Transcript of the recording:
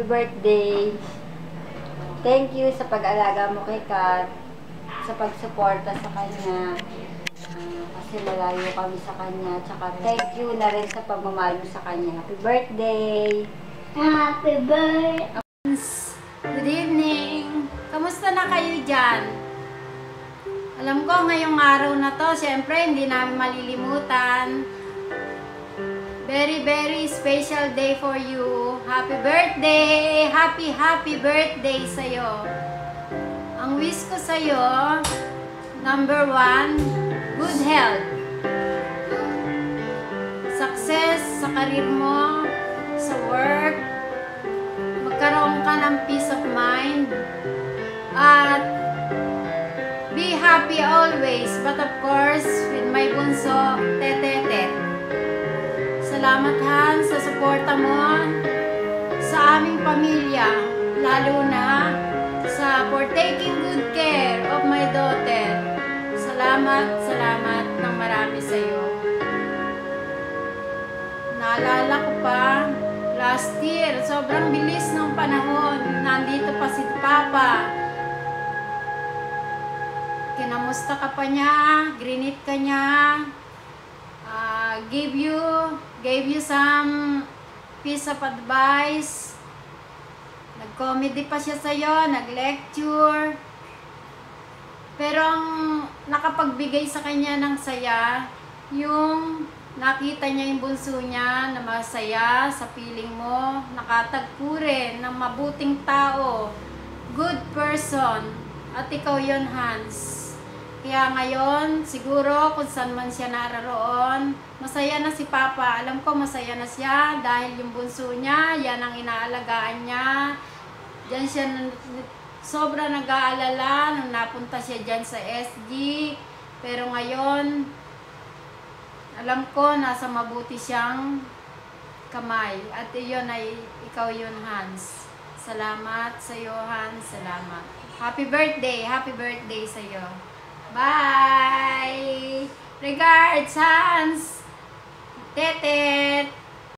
Happy birthday. Thank you sa pag-alaga mo kay Kat, sa pagsuporta sa kanya. Kasi malayo kami sa kanya. Tsaka thank you na rin sa pagmamahal mo sa kanya. Happy birthday. Happy birthday. Good evening. Kamusta na kayo dyan? Alam ko ngayong araw na to, syempre hindi namin malilimutan. Very, very special day for you. Happy birthday! Happy birthday sa'yo. Ang wish ko sa'yo, number 1, good health. Success sa karir mo, sa work. Magkaroon ka ng peace of mind. At be happy always. But of course, with my bunso, Tetetet. Salamat Han sa suporta mo sa aming pamilya, lalo na for taking good care of my daughter. Salamat ng marami sa iyo. Naalala ko pa, last year, sobrang bilis ng panahon, nandito pa si Papa. Kinamusta ka pa niya, grinit ka niya, gave you some piece of advice. Nag-comedy pa siya sa'yo, nag-lecture. Pero ang nakapagbigay sa kanya ng saya, yung nakita niya yung bunso niya na masaya sa piling mo, nakatagpo rin ng mabuting tao, good person, at ikaw yon Hans. Kaya ngayon, siguro kung saan man siya naroon, masaya na si Papa. Alam ko masaya na siya dahil yung bunso niya, yan ang inaalagaan niya. Diyan siya sobra nag-aalala nung napunta siya dyan sa SG. Pero ngayon, alam ko nasa mabuti siyang kamay. At iyon ay ikaw yun, Hans. Salamat sa iyo, Hans. Salamat. Happy birthday sa iyo. Bye! Regards, Hans! Tetet!